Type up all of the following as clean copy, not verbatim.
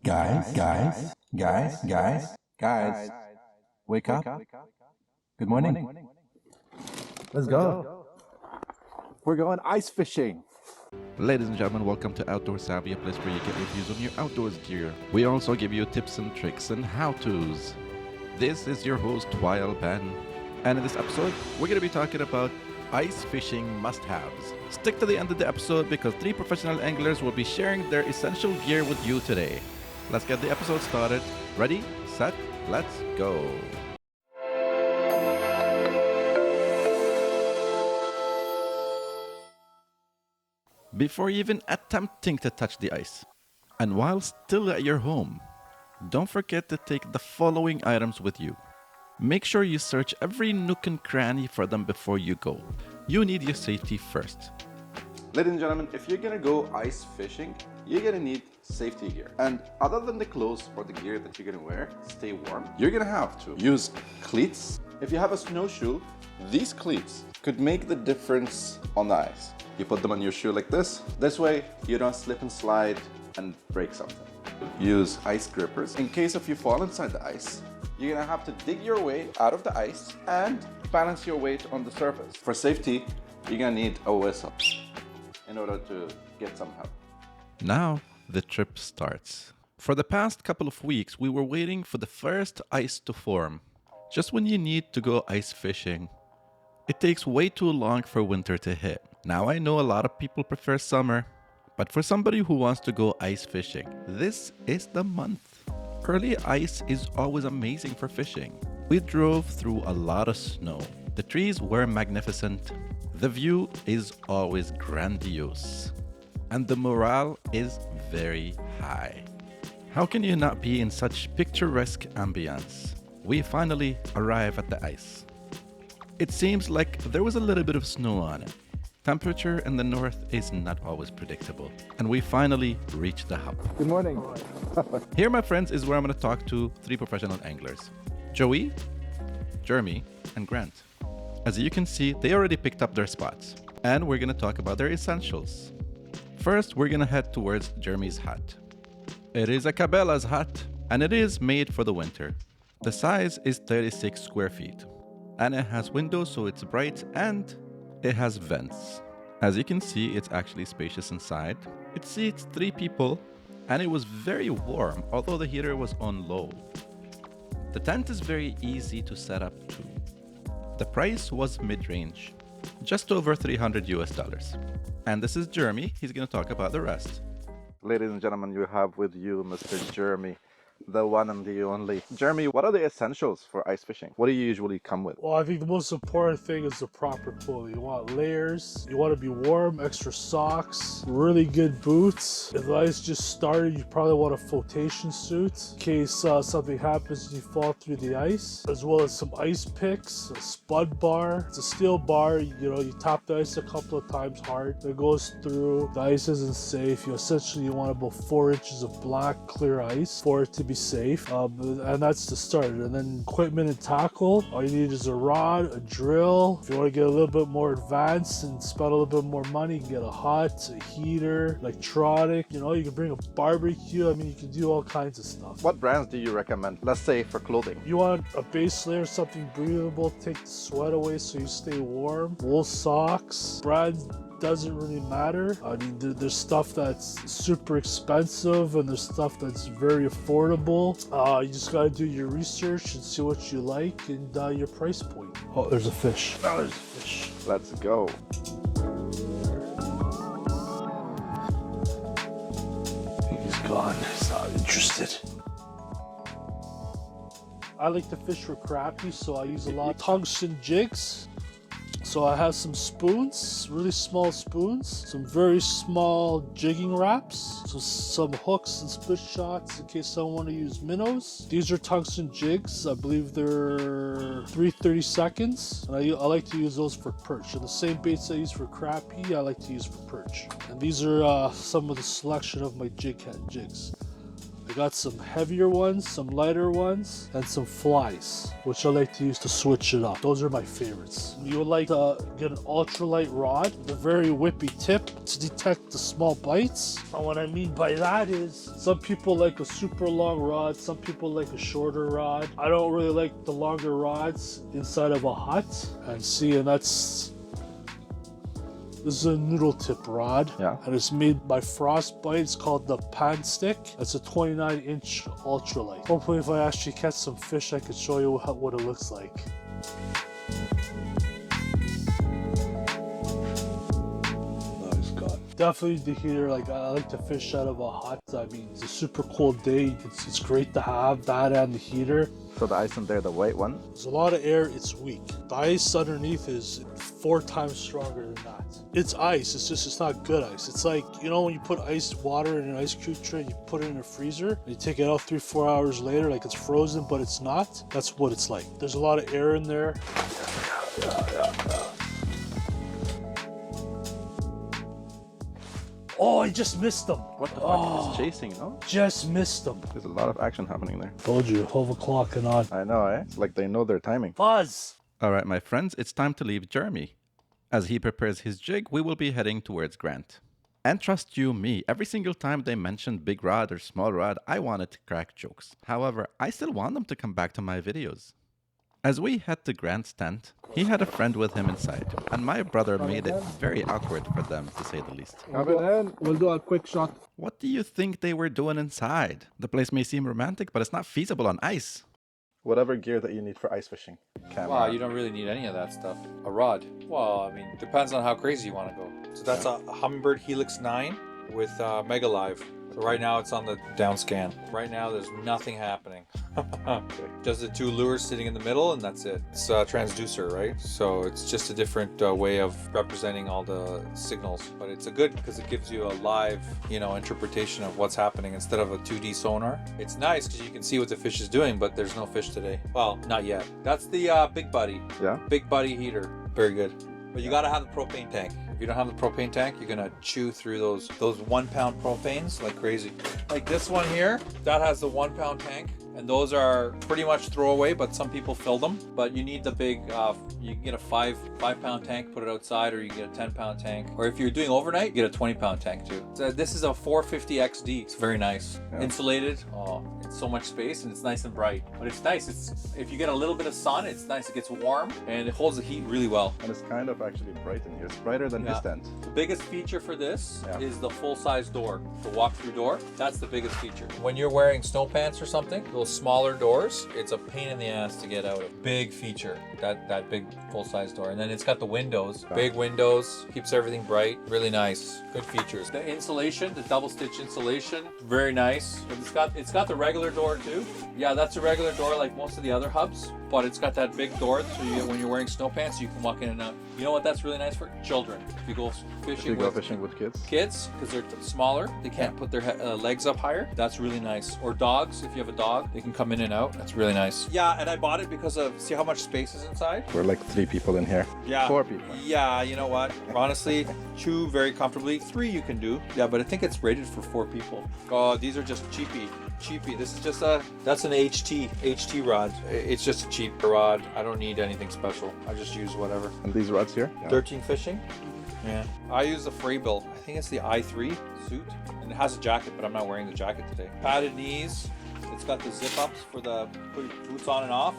Guys, wake up. Good morning. Let's go. We're going ice fishing. Ladies and gentlemen, welcome to Outdoor Savvy, a place where you get reviews on your outdoors gear. We also give you tips and tricks and how-tos. This is your host, Wael Ben, and in this episode, we're going to be talking about ice fishing must-haves. Stick to the end of the episode because 3 professional anglers will be sharing their essential gear with you today. Let's get the episode started. Ready, set, let's go. Before even attempting to touch the ice, and while still at your home, don't forget to take the following items with you. Make sure you search every nook and cranny for them before you go. You need your safety first. Ladies and gentlemen, if you're gonna go ice fishing, you're gonna need safety gear. And other than the clothes or the gear that you're gonna wear, stay warm, you're gonna have to use cleats. If you have a snowshoe, these cleats could make the difference on the ice. You put them on your shoe like this. This way, you don't slip and slide and break something. Use ice grippers. In case if you fall inside the ice, you're gonna have to dig your way out of the ice and balance your weight on the surface. For safety, you're gonna need a whistle in order to get some help. Now, the trip starts. For the past couple of weeks, we were waiting for the first ice to form. Just when you need to go ice fishing, it takes way too long for winter to hit. Now I know a lot of people prefer summer, but for somebody who wants to go ice fishing, this is the month. Early ice is always amazing for fishing. We drove through a lot of snow. The trees were magnificent. The view is always grandiose. And the morale is very high. How can you not be in such picturesque ambience? We finally arrive at the ice. It seems like there was a little bit of snow on it. Temperature in the north is not always predictable. And we finally reached the hub. Good morning. Here, my friends, is where I'm going to talk to 3 professional anglers. Joey, Jeremy, and Grant. As you can see, they already picked up their spots. And we're going to talk about their essentials. First, we're going to head towards Jeremy's hut. It is a Cabela's hut, and it is made for the winter. The size is 36 square feet. And it has windows so it's bright, and it has vents. As you can see, it's actually spacious inside. It seats 3 people, and it was very warm, although the heater was on low. The tent is very easy to set up too. The price was mid-range, just over $300 US. And this is Jeremy. He's going to talk about the rest. Ladies and gentlemen, you have with you Mr. Jeremy, the one and the only. Jeremy, what are the essentials for ice fishing? What do you usually come with? Well, I think the most important thing is the proper clothing. You want layers, you want to be warm, extra socks, really good boots. If the ice just started, you probably want a flotation suit in case something happens and you fall through the ice, as well as some ice picks, a spud bar. It's a steel bar, you tap the ice a couple of times hard, it goes through, the ice isn't safe. You want about 4 inches of black clear ice for it to be safe, and that's the start. And then equipment and tackle, all you need is a rod, a drill. If you want to get a little bit more advanced and spend a little bit more money, you can get a hut, a heater, electronic, you can bring a barbecue. I mean, you can do all kinds of stuff. What brands do you recommend, let's say for clothing? You want a base layer, something breathable, take the sweat away so you stay warm. Wool socks, brand doesn't really matter. I mean, there's stuff that's super expensive and there's stuff that's very affordable. You just gotta do your research and see what you like and your price point. Oh, there's a fish. Oh, there's a fish. Let's go. He's gone. He's not interested. I like to fish for crappie, so I use a lot of tungsten jigs. So I have some spoons, really small spoons, some very small jigging wraps, so some hooks and split shots in case I want to use minnows. These are tungsten jigs. I believe they're 330 seconds. And I like to use those for perch. And the same baits I use for crappie, I like to use for perch. And these are some of the selection of my jig head jigs. I I got some heavier ones, some lighter ones, and some flies, which I like to use to switch it up. Those are my favorites. You would like to get an ultralight rod with a very whippy tip to detect the small bites. And what I mean by that is some people like a super long rod, some people like a shorter rod. I don't really like the longer rods inside of a hut. And this is a noodle tip rod, and it's made by Frostbite. It's called the Pan Stick. It's a 29-inch ultralight. Hopefully if I actually catch some fish, I could show you what it looks like. Nice God. Definitely the heater, like I like to fish out of a hut. I mean, it's a super cold day. It's great to have that and the heater. So the ice in there, the white one? There's a lot of air, it's weak. The ice underneath is 4 times stronger than that. It's ice, it's not good ice. It's like, you know when you put ice water in an ice cube tray, you put it in a freezer, and you take it out 3-4 hours later, like it's frozen, but it's not. That's what it's like. There's a lot of air in there. Oh, I just missed them. What the fuck? He's chasing, no? Just missed them. There's a lot of action happening there. Told you, 12 o'clock and on. I know, eh? It's like they know their timing. Buzz! Alright, my friends, it's time to leave Jeremy. As he prepares his jig, we will be heading towards Grant. And trust you me, every single time they mentioned big rod or small rod, I wanted to crack jokes. However, I still want them to come back to my videos. As we head to Grant's tent, he had a friend with him inside, and my brother made it very awkward for them, to say the least. We'll do a quick shot. What do you think they were doing inside? The place may seem romantic, but it's not feasible on ice. Whatever gear that you need for ice fishing. Camera. Wow, you don't really need any of that stuff. A rod. Well, I mean, depends on how crazy you want to go. So that's a Humminbird Helix 9 with Mega Live. So right now it's on the down scan. Right now there's nothing happening. Just the 2 lures sitting in the middle and that's it. It's a transducer, right? So it's just a different way of representing all the signals. But it's a good because it gives you a live, interpretation of what's happening instead of a 2D sonar. It's nice because you can see what the fish is doing, but there's no fish today. Well, not yet. That's the Big Buddy. Yeah? Big Buddy heater. Very good. But you gotta have the propane tank. If you don't have the propane tank, you're gonna chew through those 1 pound propanes like crazy. Like this one here, that has the 1 pound tank. And those are pretty much throwaway, but some people fill them. But you need the big, you can get a 5 pound tank, put it outside, or you can get a 10 pound tank. Or if you're doing overnight, you get a 20 pound tank too. So this is a 450 XD. It's very nice. Yeah. Insulated. Oh, it's so much space and it's nice and bright. But it's nice. If you get a little bit of sun, it's nice. It gets warm and it holds the heat really well. And it's kind of actually bright in here. It's brighter than his tent. The biggest feature for this is the full-size door, the walk-through door. That's the biggest feature. When you're wearing snow pants or something, those smaller doors, it's a pain in the ass to get out of. Big feature, that big full-size door. And then it's got the windows, big windows, keeps everything bright, really nice. Good features. The insulation, the double-stitch insulation, very nice. It's got the regular door too. Yeah, that's a regular door like most of the other hubs, but it's got that big door so when you're wearing snow pants, you can walk in and out. You know what that's really nice for? Children. If you go fishing with kids? Kids, because they're smaller, they can't put their legs up higher. That's really nice. Or dogs, if you have a dog, they can come in and out. That's really nice. Yeah, and I bought it because of, see how much space is inside? We're like 3 people in here. Yeah. 4 people. Yeah, you know what? Honestly, 2 very comfortably. 3 you can do. Yeah, but I think it's rated for 4 people. Oh, these are just cheapy. This is just that's an HT rod. It's just a cheap rod. I don't need anything special. I just use whatever. And these rods here? Yeah. 13 fishing. Yeah. I use the Fraybill. I think it's the i3 suit. And it has a jacket, but I'm not wearing the jacket today. Padded knees. It's got the zip ups for the put your boots on and off.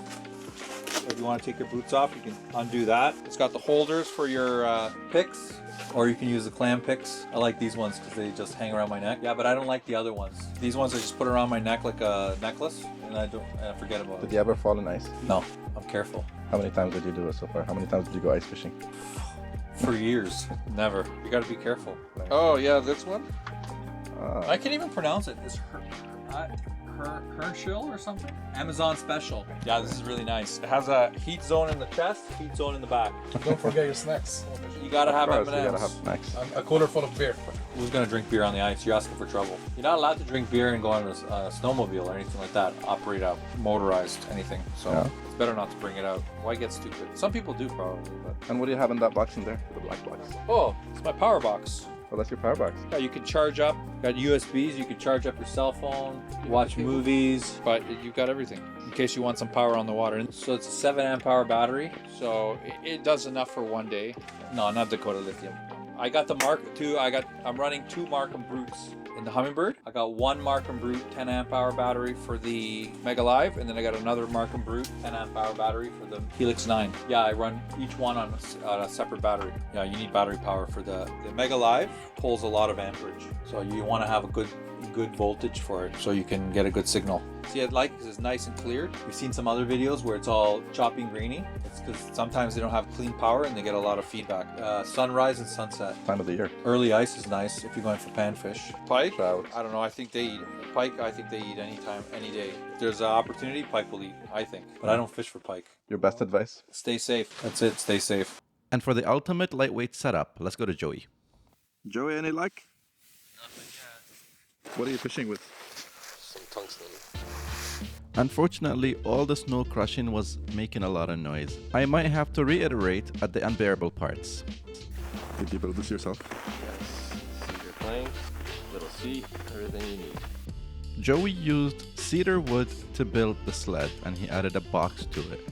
So if you want to take your boots off, you can undo that. It's got the holders for your picks. Or you can use the clam picks. I like these ones because they just hang around my neck. Yeah, but I don't like the other ones. These ones I just put around my neck like a necklace, and I forget about it. Did you ever fall in ice? No, I'm careful. How many times did you do it so far? How many times did you go ice fishing? For years, never. You got to be careful. Nice. Oh yeah, this one. I can't even pronounce it. It's Herschel or something? Amazon special. Yeah, this is really nice. It has a heat zone in the chest, heat zone in the back. Don't forget your snacks. You gotta have M&Ms. You gotta have snacks. A cooler full of beer. Who's gonna drink beer on the ice? You're asking for trouble. You're not allowed to drink beer and go on a snowmobile or anything like that. Operate a motorized anything. So it's better not to bring it out. Why get stupid? Some people do probably, but. And what do you have in that box in there? The black box. Oh, it's my power box. Oh, that's your power box. Yeah, you can charge up. Got USBs. You can charge up your cell phone, watch movies, but you've got everything in case you want some power on the water. So it's a 7 amp hour battery, so it does enough for one day. No, not Dakota Lithium. I got the Mark II. I'm running 2 Markham Brutes in the Hummingbird. I got 1 Markham Brute 10 amp hour battery for the Mega Live, and then I got another Markham Brute 10 amp hour battery for the Helix 9. Yeah, I run each one on a separate battery. Yeah, you need battery power for the Mega Live. Pulls a lot of amperage, so you want to have a good voltage for it so you can get a good signal. See, I like this is nice and clear. We've seen some other videos where it's all choppy and grainy. It's because sometimes they don't have clean power and they get a lot of feedback. Sunrise and sunset. Time of the year. Early ice is nice if you're going for panfish. Pike, Trout. I don't know. I think they eat pike. I think they eat anytime, any day. If there's an opportunity, pike will eat. I think, but I don't fish for pike. Your best advice? Stay safe. That's it. Stay safe. And for the ultimate lightweight setup, let's go to Joey. Joey, any luck? What are you fishing with? Some tungsten. Unfortunately, all the snow crushing was making a lot of noise. I might have to reiterate at the unbearable parts. Did you build this yourself? Yes. Cedar plank, little seat, everything you need. Joey used cedar wood to build the sled, and he added a box to it.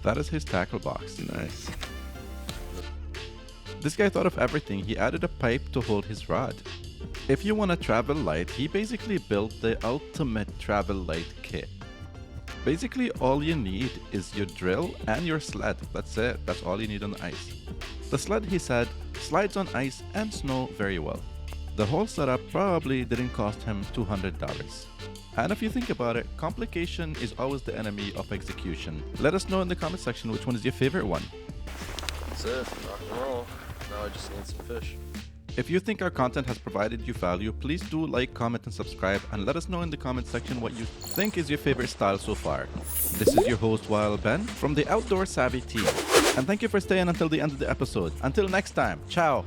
That is his tackle box. Nice. This guy thought of everything. He added a pipe to hold his rod. If you want to travel light, he basically built the ultimate travel light kit. Basically, all you need is your drill and your sled. That's it. That's all you need on the ice. The sled, he said, slides on ice and snow very well. The whole setup probably didn't cost him $200. And if you think about it, complication is always the enemy of execution. Let us know in the comment section which one is your favorite one. That's it. Rock and roll. Now I just need some fish. If you think our content has provided you value, please do like, comment, and subscribe, and let us know in the comment section what you think is your favorite style so far. This is your host, Wild Ben, from the Outdoor Savvy team. And thank you for staying until the end of the episode. Until next time, ciao!